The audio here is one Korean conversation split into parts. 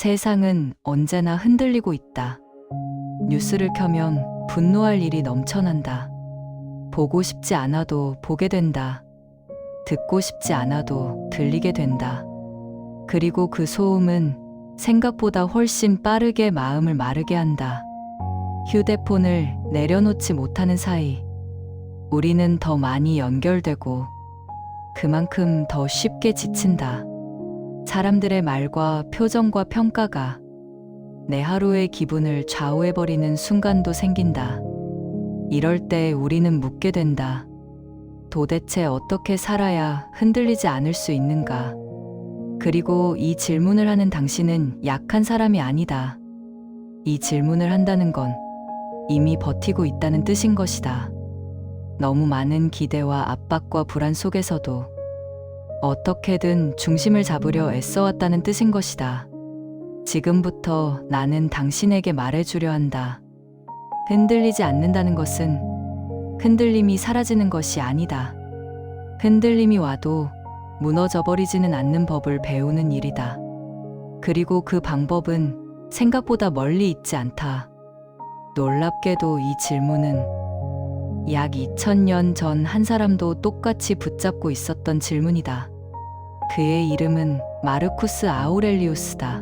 세상은 언제나 흔들리고 있다. 뉴스를 켜면 분노할 일이 넘쳐난다. 보고 싶지 않아도 보게 된다. 듣고 싶지 않아도 들리게 된다. 그리고 그 소음은 생각보다 훨씬 빠르게 마음을 마르게 한다. 휴대폰을 내려놓지 못하는 사이 우리는 더 많이 연결되고 그만큼 더 쉽게 지친다. 사람들의 말과 표정과 평가가 내 하루의 기분을 좌우해버리는 순간도 생긴다. 이럴 때 우리는 묻게 된다. 도대체 어떻게 살아야 흔들리지 않을 수 있는가? 그리고 이 질문을 하는 당신은 약한 사람이 아니다. 이 질문을 한다는 건 이미 버티고 있다는 뜻인 것이다. 너무 많은 기대와 압박과 불안 속에서도 어떻게든 중심을 잡으려 애써왔다는 뜻인 것이다. 지금부터 나는 당신에게 말해주려 한다. 흔들리지 않는다는 것은 흔들림이 사라지는 것이 아니다. 흔들림이 와도 무너져버리지는 않는 법을 배우는 일이다. 그리고 그 방법은 생각보다 멀리 있지 않다. 놀랍게도 이 질문은 약 2000년 전 한 사람도 똑같이 붙잡고 있었던 질문이다. 그의 이름은 마르쿠스 아우렐리우스다.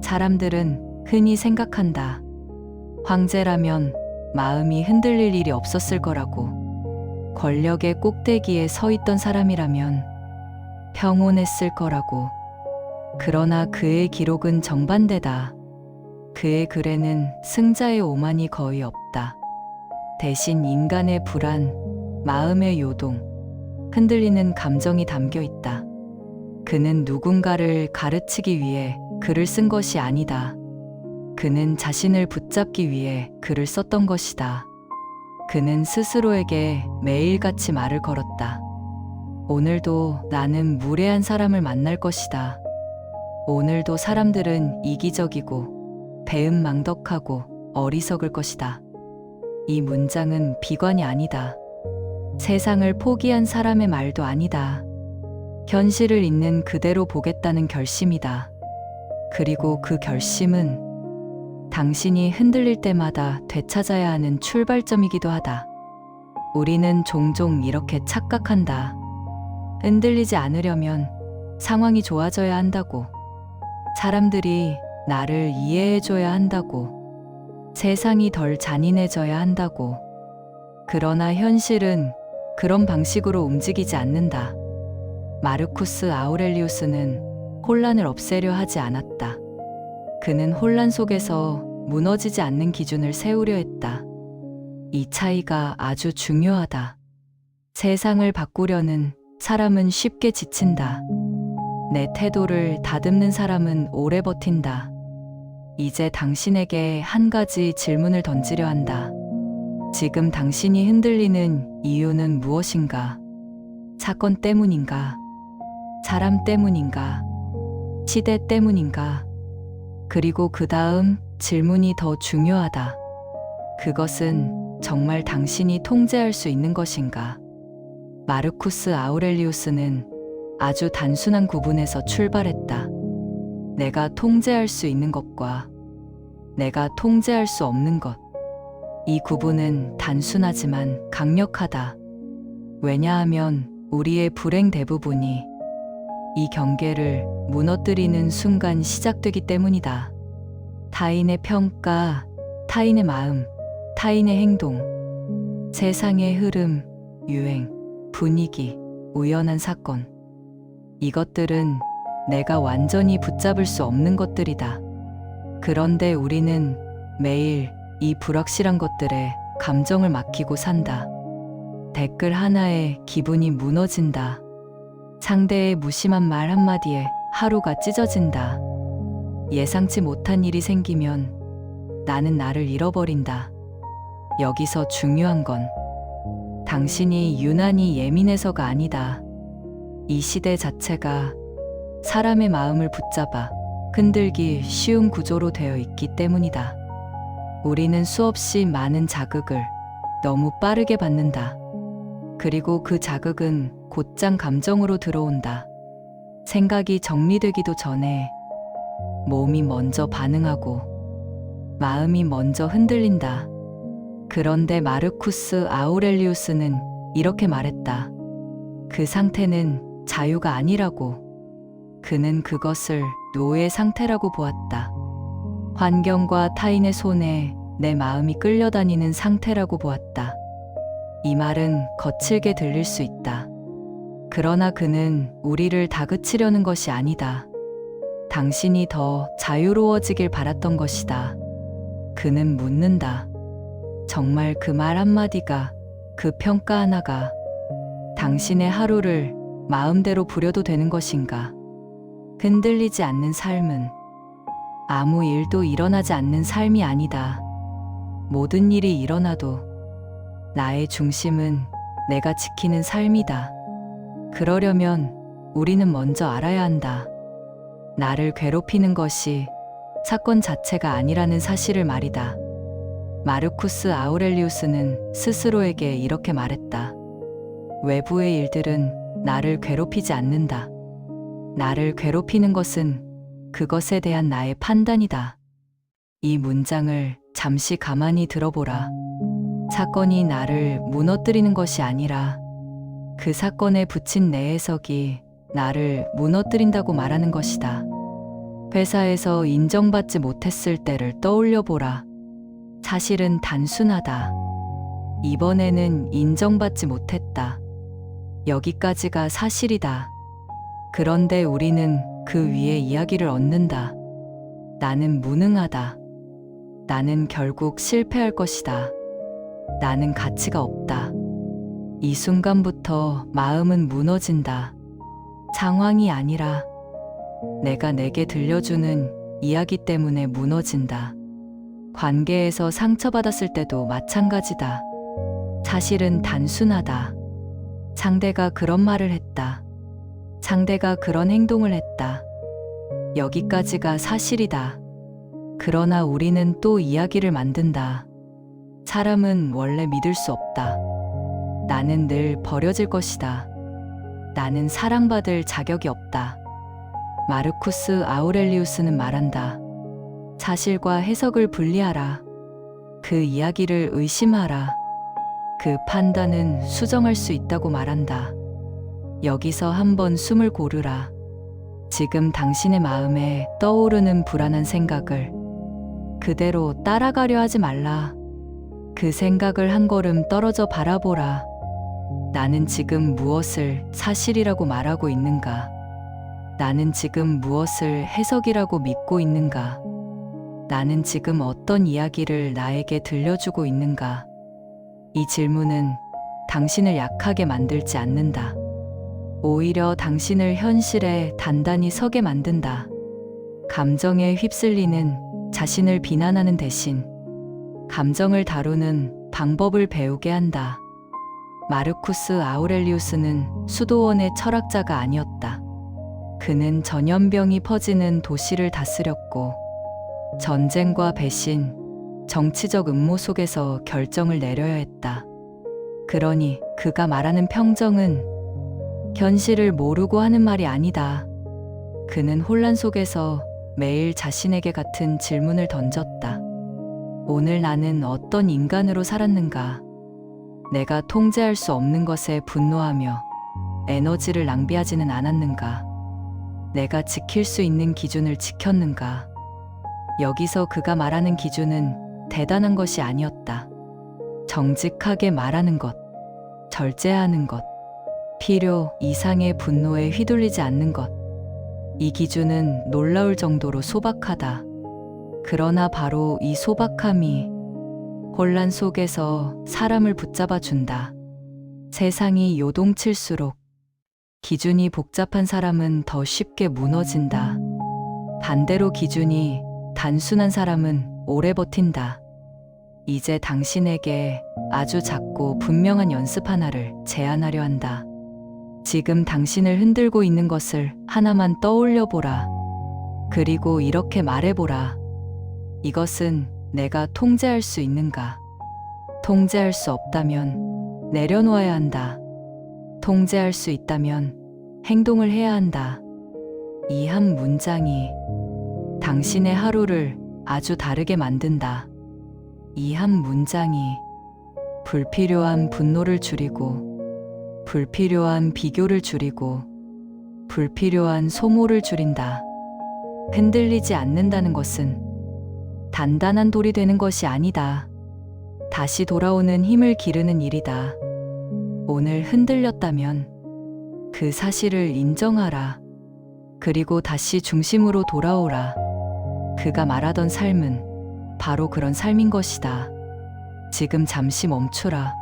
사람들은 흔히 생각한다. 황제라면 마음이 흔들릴 일이 없었을 거라고. 권력의 꼭대기에 서 있던 사람이라면 평온했을 거라고. 그러나 그의 기록은 정반대다. 그의 글에는 승자의 오만이 거의 없다. 대신 인간의 불안, 마음의 요동, 흔들리는 감정이 담겨 있다. 그는 누군가를 가르치기 위해 글을 쓴 것이 아니다. 그는 자신을 붙잡기 위해 글을 썼던 것이다. 그는 스스로에게 매일같이 말을 걸었다. 오늘도 나는 무례한 사람을 만날 것이다. 오늘도 사람들은 이기적이고 배은망덕하고 어리석을 것이다. 이 문장은 비관이 아니다. 세상을 포기한 사람의 말도 아니다. 현실을 있는 그대로 보겠다는 결심이다. 그리고 그 결심은 당신이 흔들릴 때마다 되찾아야 하는 출발점이기도 하다. 우리는 종종 이렇게 착각한다. 흔들리지 않으려면 상황이 좋아져야 한다고. 사람들이 나를 이해해줘야 한다고. 세상이 덜 잔인해져야 한다고. 그러나 현실은 그런 방식으로 움직이지 않는다. 마르쿠스 아우렐리우스는 혼란을 없애려 하지 않았다. 그는 혼란 속에서 무너지지 않는 기준을 세우려 했다. 이 차이가 아주 중요하다. 세상을 바꾸려는 사람은 쉽게 지친다. 내 태도를 다듬는 사람은 오래 버틴다. 이제 당신에게 한 가지 질문을 던지려 한다. 지금 당신이 흔들리는 이유는 무엇인가? 사건 때문인가? 사람 때문인가? 시대 때문인가? 그리고 그 다음 질문이 더 중요하다. 그것은 정말 당신이 통제할 수 있는 것인가? 마르쿠스 아우렐리우스는 아주 단순한 구분에서 출발했다. 내가 통제할 수 있는 것과 내가 통제할 수 없는 것. 이 구분은 단순하지만 강력하다. 왜냐하면 우리의 불행 대부분이 이 경계를 무너뜨리는 순간 시작되기 때문이다. 타인의 평가, 타인의 마음, 타인의 행동, 세상의 흐름, 유행, 분위기, 우연한 사건. 이것들은 내가 완전히 붙잡을 수 없는 것들이다. 그런데 우리는 매일 이 불확실한 것들에 감정을 맡기고 산다. 댓글 하나에 기분이 무너진다. 상대의 무심한 말 한마디에 하루가 찢어진다. 예상치 못한 일이 생기면 나는 나를 잃어버린다. 여기서 중요한 건 당신이 유난히 예민해서가 아니다. 이 시대 자체가 사람의 마음을 붙잡아 흔들기 쉬운 구조로 되어 있기 때문이다. 우리는 수없이 많은 자극을 너무 빠르게 받는다. 그리고 그 자극은 곧장 감정으로 들어온다. 생각이 정리되기도 전에 몸이 먼저 반응하고 마음이 먼저 흔들린다. 그런데 마르쿠스 아우렐리우스는 이렇게 말했다. 그 상태는 자유가 아니라고. 그는 그것을 노예 상태라고 보았다. 환경과 타인의 손에 내 마음이 끌려다니는 상태라고 보았다. 이 말은 거칠게 들릴 수 있다. 그러나 그는 우리를 다그치려는 것이 아니다. 당신이 더 자유로워지길 바랐던 것이다. 그는 묻는다. 정말 그 말 한마디가, 그 평가 하나가 당신의 하루를 마음대로 부려도 되는 것인가? 흔들리지 않는 삶은 아무 일도 일어나지 않는 삶이 아니다. 모든 일이 일어나도 나의 중심은 내가 지키는 삶이다. 그러려면 우리는 먼저 알아야 한다. 나를 괴롭히는 것이 사건 자체가 아니라는 사실을 말이다. 마르쿠스 아우렐리우스는 스스로에게 이렇게 말했다. 외부의 일들은 나를 괴롭히지 않는다. 나를 괴롭히는 것은 그것에 대한 나의 판단이다. 이 문장을 잠시 가만히 들어보라. 사건이 나를 무너뜨리는 것이 아니라 그 사건에 붙인 내 해석이 나를 무너뜨린다고 말하는 것이다. 회사에서 인정받지 못했을 때를 떠올려 보라. 사실은 단순하다. 이번에는 인정받지 못했다. 여기까지가 사실이다. 그런데 우리는 그 위에 이야기를 얻는다. 나는 무능하다. 나는 결국 실패할 것이다. 나는 가치가 없다. 이 순간부터 마음은 무너진다. 상황이 아니라 내가 내게 들려주는 이야기 때문에 무너진다. 관계에서 상처받았을 때도 마찬가지다. 사실은 단순하다. 상대가 그런 말을 했다. 상대가 그런 행동을 했다. 여기까지가 사실이다. 그러나 우리는 또 이야기를 만든다. 사람은 원래 믿을 수 없다. 나는 늘 버려질 것이다. 나는 사랑받을 자격이 없다. 마르쿠스 아우렐리우스는 말한다. 사실과 해석을 분리하라. 그 이야기를 의심하라. 그 판단은 수정할 수 있다고 말한다. 여기서 한번 숨을 고르라. 지금 당신의 마음에 떠오르는 불안한 생각을 그대로 따라가려 하지 말라. 그 생각을 한 걸음 떨어져 바라보라. 나는 지금 무엇을 사실이라고 말하고 있는가? 나는 지금 무엇을 해석이라고 믿고 있는가? 나는 지금 어떤 이야기를 나에게 들려주고 있는가? 이 질문은 당신을 약하게 만들지 않는다. 오히려 당신을 현실에 단단히 서게 만든다. 감정에 휩쓸리는 자신을 비난하는 대신 감정을 다루는 방법을 배우게 한다. 마르쿠스 아우렐리우스는 수도원의 철학자가 아니었다. 그는 전염병이 퍼지는 도시를 다스렸고 전쟁과 배신, 정치적 음모 속에서 결정을 내려야 했다. 그러니 그가 말하는 평정은 현실을 모르고 하는 말이 아니다. 그는 혼란 속에서 매일 자신에게 같은 질문을 던졌다. 오늘 나는 어떤 인간으로 살았는가? 내가 통제할 수 없는 것에 분노하며 에너지를 낭비하지는 않았는가? 내가 지킬 수 있는 기준을 지켰는가? 여기서 그가 말하는 기준은 대단한 것이 아니었다. 정직하게 말하는 것, 절제하는 것, 필요 이상의 분노에 휘둘리지 않는 것. 이 기준은 놀라울 정도로 소박하다. 그러나 바로 이 소박함이 혼란 속에서 사람을 붙잡아 준다. 세상이 요동칠수록 기준이 복잡한 사람은 더 쉽게 무너진다. 반대로 기준이 단순한 사람은 오래 버틴다. 이제 당신에게 아주 작고 분명한 연습 하나를 제안하려 한다. 지금 당신을 흔들고 있는 것을 하나만 떠올려 보라. 그리고 이렇게 말해보라. 이것은 내가 통제할 수 있는가? 통제할 수 없다면 내려놓아야 한다. 통제할 수 있다면 행동을 해야 한다. 이 한 문장이 당신의 하루를 아주 다르게 만든다. 이 한 문장이 불필요한 분노를 줄이고, 불필요한 비교를 줄이고, 불필요한 소모를 줄인다. 흔들리지 않는다는 것은 단단한 돌이 되는 것이 아니다. 다시 돌아오는 힘을 기르는 일이다. 오늘 흔들렸다면 그 사실을 인정하라. 그리고 다시 중심으로 돌아오라. 그가 말하던 삶은 바로 그런 삶인 것이다. 지금 잠시 멈추라.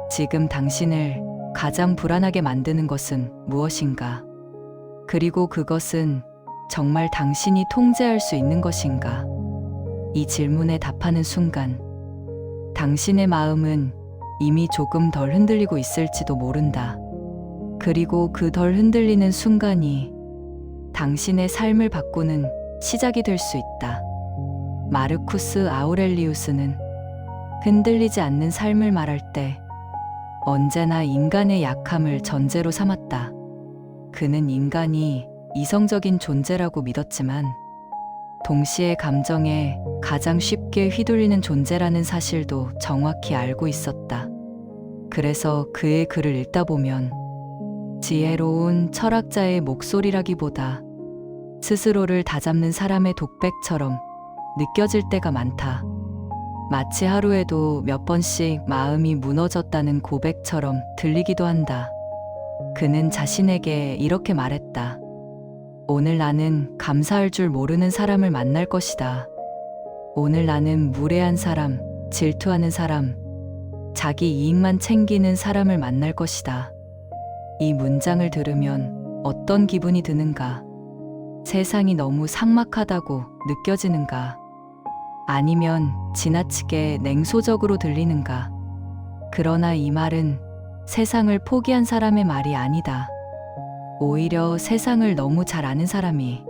지금 당신을 가장 불안하게 만드는 것은 무엇인가? 그리고 그것은 정말 당신이 통제할 수 있는 것인가? 이 질문에 답하는 순간 당신의 마음은 이미 조금 덜 흔들리고 있을지도 모른다. 그리고 그 덜 흔들리는 순간이 당신의 삶을 바꾸는 시작이 될 수 있다. 마르쿠스 아우렐리우스는 흔들리지 않는 삶을 말할 때 언제나 인간의 약함을 전제로 삼았다. 그는 인간이 이성적인 존재라고 믿었지만 동시에 감정에 가장 쉽게 휘둘리는 존재라는 사실도 정확히 알고 있었다. 그래서 그의 글을 읽다 보면 지혜로운 철학자의 목소리라기보다 스스로를 다잡는 사람의 독백처럼 느껴질 때가 많다. 마치 하루에도 몇 번씩 마음이 무너졌다는 고백처럼 들리기도 한다. 그는 자신에게 이렇게 말했다. 오늘 나는 감사할 줄 모르는 사람을 만날 것이다. 오늘 나는 무례한 사람, 질투하는 사람, 자기 이익만 챙기는 사람을 만날 것이다. 이 문장을 들으면 어떤 기분이 드는가? 세상이 너무 삭막하다고 느껴지는가? 아니면 지나치게 냉소적으로 들리는가? 그러나 이 말은 세상을 포기한 사람의 말이 아니다. 오히려 세상을 너무 잘 아는 사람이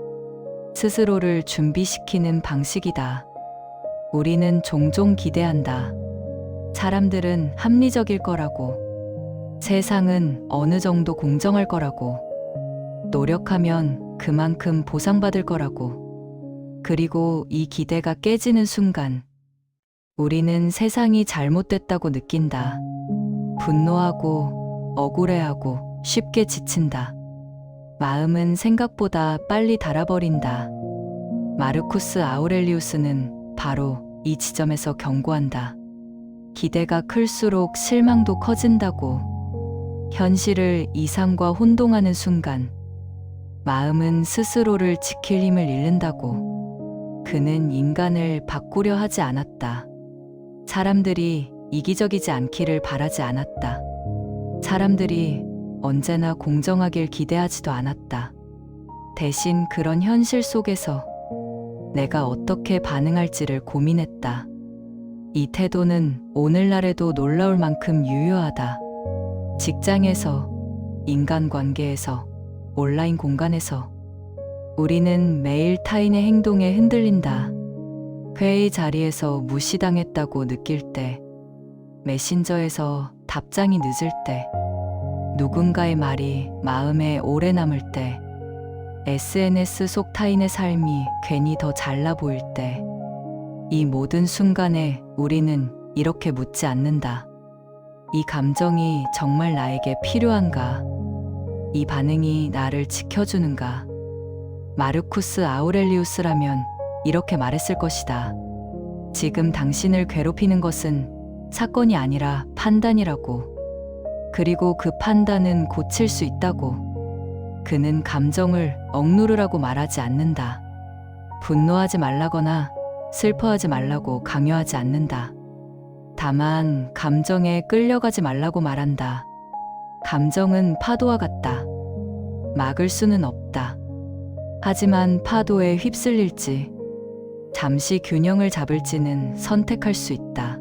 스스로를 준비시키는 방식이다. 우리는 종종 기대한다. 사람들은 합리적일 거라고, 세상은 어느 정도 공정할 거라고, 노력하면 그만큼 보상받을 거라고. 그리고 이 기대가 깨지는 순간 우리는 세상이 잘못됐다고 느낀다. 분노하고 억울해하고 쉽게 지친다. 마음은 생각보다 빨리 닳아버린다. 마르쿠스 아우렐리우스는 바로 이 지점에서 경고한다. 기대가 클수록 실망도 커진다고. 현실을 이상과 혼동하는 순간 마음은 스스로를 지킬 힘을 잃는다고. 그는 인간을 바꾸려 하지 않았다. 사람들이 이기적이지 않기를 바라지 않았다. 사람들이 언제나 공정하길 기대하지도 않았다. 대신 그런 현실 속에서 내가 어떻게 반응할지를 고민했다. 이 태도는 오늘날에도 놀라울 만큼 유효하다. 직장에서, 인간관계에서, 온라인 공간에서 우리는 매일 타인의 행동에 흔들린다. 회의 자리에서 무시당했다고 느낄 때, 메신저에서 답장이 늦을 때, 누군가의 말이 마음에 오래 남을 때, SNS 속 타인의 삶이 괜히 더 잘나 보일 때, 이 모든 순간에 우리는 이렇게 묻지 않는다. 이 감정이 정말 나에게 필요한가? 이 반응이 나를 지켜주는가? 마르쿠스 아우렐리우스라면 이렇게 말했을 것이다. 지금 당신을 괴롭히는 것은 사건이 아니라 판단이라고. 그리고 그 판단은 고칠 수 있다고. 그는 감정을 억누르라고 말하지 않는다. 분노하지 말라거나 슬퍼하지 말라고 강요하지 않는다. 다만 감정에 끌려가지 말라고 말한다. 감정은 파도와 같다. 막을 수는 없다. 하지만 파도에 휩쓸릴지, 잠시 균형을 잡을지는 선택할 수 있다.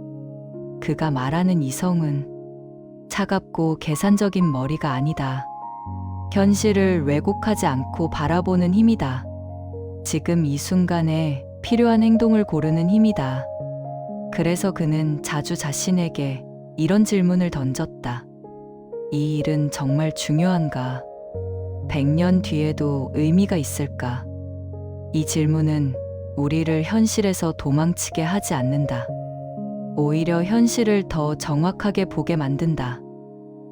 그가 말하는 이성은 차갑고 계산적인 머리가 아니다. 현실을 왜곡하지 않고 바라보는 힘이다. 지금 이 순간에 필요한 행동을 고르는 힘이다. 그래서 그는 자주 자신에게 이런 질문을 던졌다. 이 일은 정말 중요한가? 100년 뒤에도 의미가 있을까? 이 질문은 우리를 현실에서 도망치게 하지 않는다. 오히려 현실을 더 정확하게 보게 만든다.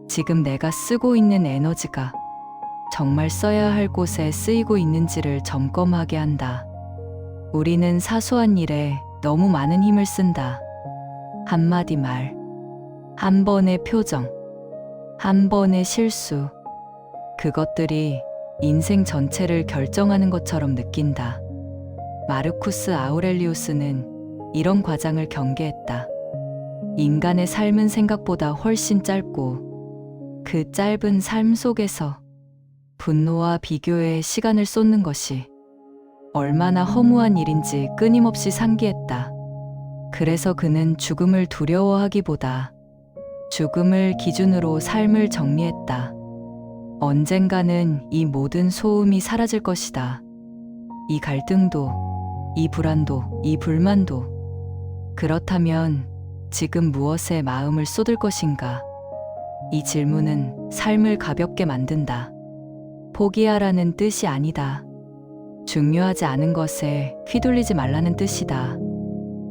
지금 내가 쓰고 있는 에너지가 정말 써야 할 곳에 쓰이고 있는지를 점검하게 한다. 우리는 사소한 일에 너무 많은 힘을 쓴다. 한마디 말, 한 번의 표정, 한 번의 실수, 그것들이 인생 전체를 결정하는 것처럼 느낀다. 마르쿠스 아우렐리우스는 이런 과장을 경계했다. 인간의 삶은 생각보다 훨씬 짧고 그 짧은 삶 속에서 분노와 비교에 시간을 쏟는 것이 얼마나 허무한 일인지 끊임없이 상기했다. 그래서 그는 죽음을 두려워하기보다 죽음을 기준으로 삶을 정리했다. 언젠가는 이 모든 소음이 사라질 것이다. 이 갈등도, 이 불안도, 이 불만도. 그렇다면 지금 무엇에 마음을 쏟을 것인가? 이 질문은 삶을 가볍게 만든다. 포기하라는 뜻이 아니다. 중요하지 않은 것에 휘둘리지 말라는 뜻이다.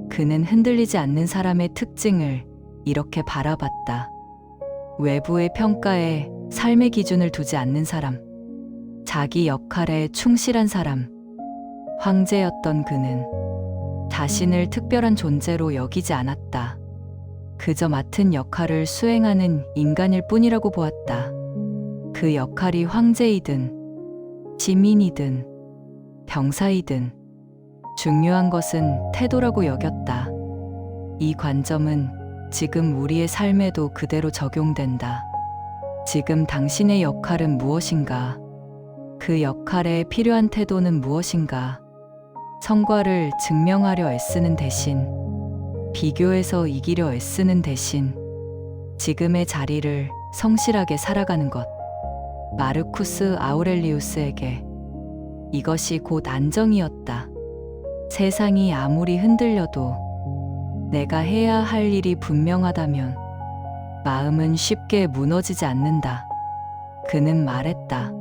그는 흔들리지 않는 사람의 특징을 이렇게 바라봤다. 외부의 평가에 삶의 기준을 두지 않는 사람, 자기 역할에 충실한 사람. 황제였던 그는 자신을 특별한 존재로 여기지 않았다. 그저 맡은 역할을 수행하는 인간일 뿐이라고 보았다. 그 역할이 황제이든 시민이든 병사이든 중요한 것은 태도라고 여겼다. 이 관점은 지금 우리의 삶에도 그대로 적용된다. 지금 당신의 역할은 무엇인가? 그 역할에 필요한 태도는 무엇인가? 성과를 증명하려 애쓰는 대신, 비교해서 이기려 애쓰는 대신 지금의 자리를 성실하게 살아가는 것. 마르쿠스 아우렐리우스에게 이것이 곧 안정이었다. 세상이 아무리 흔들려도 내가 해야 할 일이 분명하다면 마음은 쉽게 무너지지 않는다. 그는 말했다.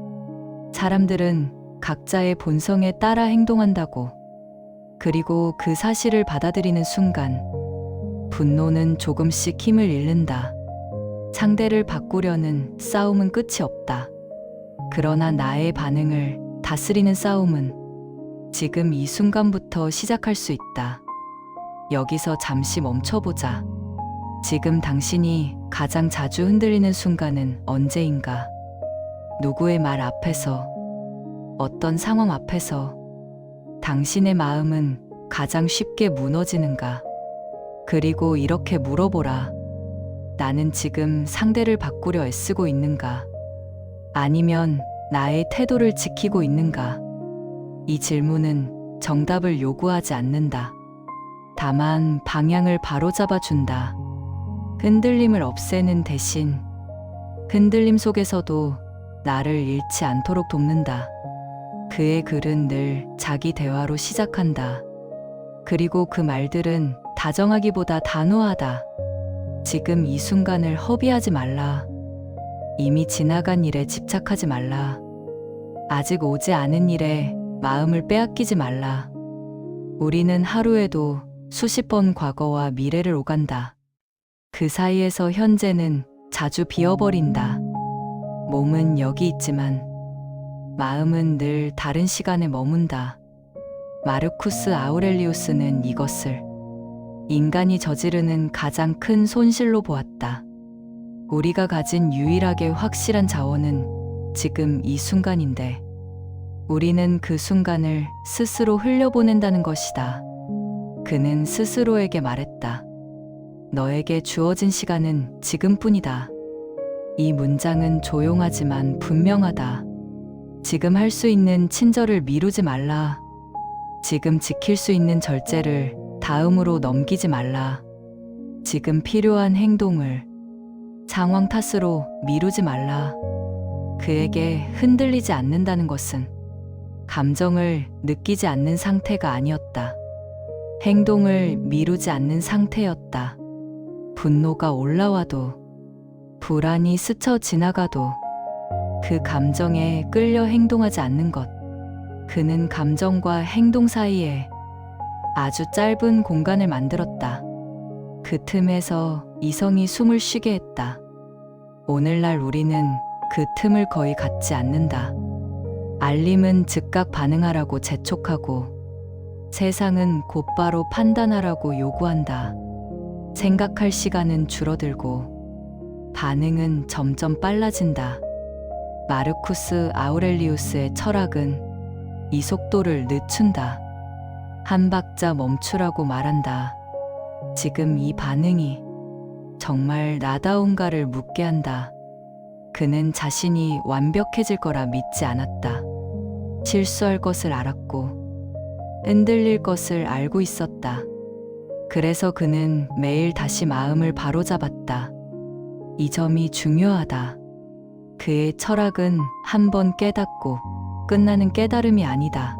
사람들은 각자의 본성에 따라 행동한다고. 그리고 그 사실을 받아들이는 순간 분노는 조금씩 힘을 잃는다. 상대를 바꾸려는 싸움은 끝이 없다. 그러나 나의 반응을 다스리는 싸움은 지금 이 순간부터 시작할 수 있다. 여기서 잠시 멈춰보자. 지금 당신이 가장 자주 흔들리는 순간은 언제인가? 누구의 말 앞에서, 어떤 상황 앞에서 당신의 마음은 가장 쉽게 무너지는가? 그리고 이렇게 물어보라. 나는 지금 상대를 바꾸려 애쓰고 있는가? 아니면 나의 태도를 지키고 있는가? 이 질문은 정답을 요구하지 않는다. 다만 방향을 바로잡아 준다. 흔들림을 없애는 대신 흔들림 속에서도 나를 잃지 않도록 돕는다. 그의 글은 늘 자기 대화로 시작한다. 그리고 그 말들은 다정하기보다 단호하다. 지금 이 순간을 허비하지 말라. 이미 지나간 일에 집착하지 말라. 아직 오지 않은 일에 마음을 빼앗기지 말라. 우리는 하루에도 수십 번 과거와 미래를 오간다. 그 사이에서 현재는 자주 비어버린다. 몸은 여기 있지만 마음은 늘 다른 시간에 머문다. 마르쿠스 아우렐리우스는 이것을 인간이 저지르는 가장 큰 손실로 보았다. 우리가 가진 유일하게 확실한 자원은 지금 이 순간인데 우리는 그 순간을 스스로 흘려보낸다는 것이다. 그는 스스로에게 말했다. 너에게 주어진 시간은 지금뿐이다. 이 문장은 조용하지만 분명하다. 지금 할 수 있는 친절을 미루지 말라. 지금 지킬 수 있는 절제를 다음으로 넘기지 말라. 지금 필요한 행동을 상황 탓으로 미루지 말라. 그에게 흔들리지 않는다는 것은 감정을 느끼지 않는 상태가 아니었다. 행동을 미루지 않는 상태였다. 분노가 올라와도, 불안이 스쳐 지나가도 그 감정에 끌려 행동하지 않는 것. 그는 감정과 행동 사이에 아주 짧은 공간을 만들었다. 그 틈에서 이성이 숨을 쉬게 했다. 오늘날 우리는 그 틈을 거의 갖지 않는다. 알림은 즉각 반응하라고 재촉하고 세상은 곧바로 판단하라고 요구한다. 생각할 시간은 줄어들고 반응은 점점 빨라진다. 마르쿠스 아우렐리우스의 철학은 이 속도를 늦춘다. 한 박자 멈추라고 말한다. 지금 이 반응이 정말 나다운가를 묻게 한다. 그는 자신이 완벽해질 거라 믿지 않았다. 실수할 것을 알았고 흔들릴 것을 알고 있었다. 그래서 그는 매일 다시 마음을 바로잡았다. 이 점이 중요하다. 그의 철학은 한 번 깨닫고 끝나는 깨달음이 아니다.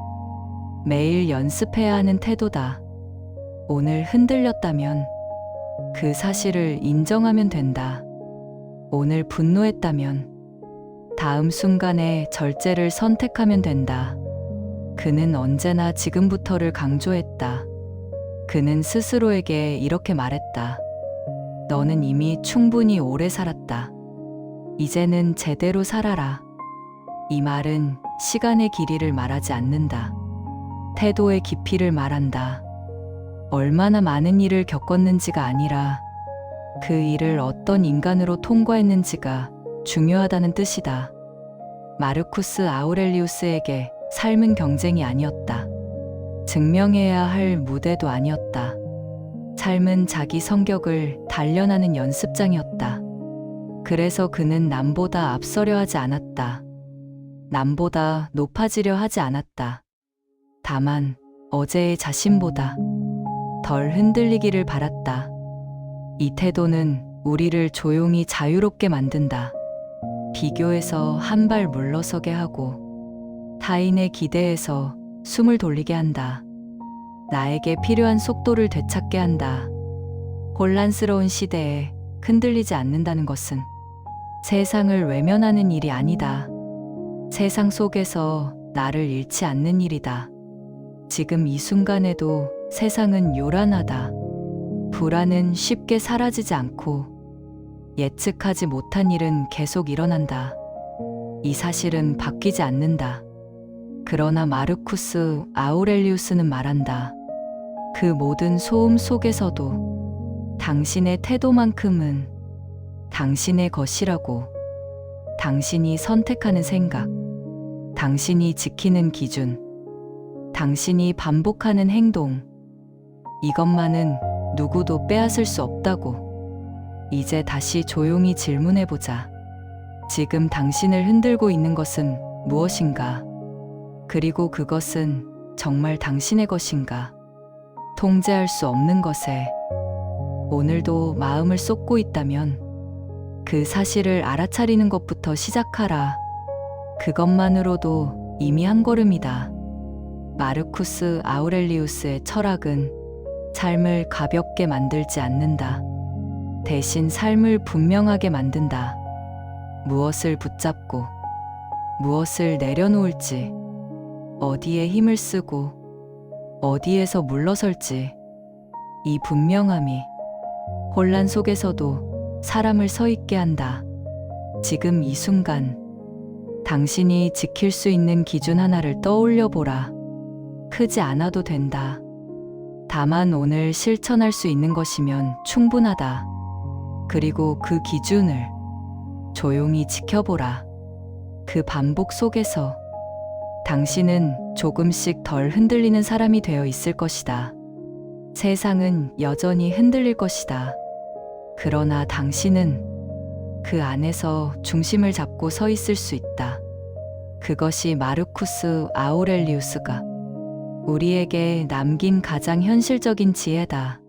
매일 연습해야 하는 태도다. 오늘 흔들렸다면 그 사실을 인정하면 된다. 오늘 분노했다면 다음 순간에 절제를 선택하면 된다. 그는 언제나 지금부터를 강조했다. 그는 스스로에게 이렇게 말했다. 너는 이미 충분히 오래 살았다. 이제는 제대로 살아라. 이 말은 시간의 길이를 말하지 않는다. 태도의 깊이를 말한다. 얼마나 많은 일을 겪었는지가 아니라 그 일을 어떤 인간으로 통과했는지가 중요하다는 뜻이다. 마르쿠스 아우렐리우스에게 삶은 경쟁이 아니었다. 증명해야 할 무대도 아니었다. 삶은 자기 성격을 단련하는 연습장이었다. 그래서 그는 남보다 앞서려 하지 않았다. 남보다 높아지려 하지 않았다. 다만 어제의 자신보다 덜 흔들리기를 바랐다. 이 태도는 우리를 조용히 자유롭게 만든다. 비교에서 한 발 물러서게 하고 타인의 기대에서 숨을 돌리게 한다. 나에게 필요한 속도를 되찾게 한다. 혼란스러운 시대에 흔들리지 않는다는 것은 세상을 외면하는 일이 아니다. 세상 속에서 나를 잃지 않는 일이다. 지금 이 순간에도 세상은 요란하다. 불안은 쉽게 사라지지 않고 예측하지 못한 일은 계속 일어난다. 이 사실은 바뀌지 않는다. 그러나 마르쿠스 아우렐리우스는 말한다. 그 모든 소음 속에서도 당신의 태도만큼은 당신의 것이라고. 당신이 선택하는 생각, 당신이 지키는 기준, 당신이 반복하는 행동, 이것만은 누구도 빼앗을 수 없다고. 이제 다시 조용히 질문해보자. 지금 당신을 흔들고 있는 것은 무엇인가? 그리고 그것은 정말 당신의 것인가? 통제할 수 없는 것에 오늘도 마음을 쏟고 있다면 그 사실을 알아차리는 것부터 시작하라. 그것만으로도 이미 한 걸음이다. 마르쿠스 아우렐리우스의 철학은 삶을 가볍게 만들지 않는다. 대신 삶을 분명하게 만든다. 무엇을 붙잡고 무엇을 내려놓을지, 어디에 힘을 쓰고 어디에서 물러설지, 이 분명함이 혼란 속에서도 사람을 서 있게 한다. 지금 이 순간 당신이 지킬 수 있는 기준 하나를 떠올려 보라. 크지 않아도 된다. 다만 오늘 실천할 수 있는 것이면 충분하다. 그리고 그 기준을 조용히 지켜보라. 그 반복 속에서 당신은 조금씩 덜 흔들리는 사람이 되어 있을 것이다. 세상은 여전히 흔들릴 것이다. 그러나 당신은 그 안에서 중심을 잡고 서 있을 수 있다. 그것이 마르쿠스 아우렐리우스가 우리에게 남긴 가장 현실적인 지혜다.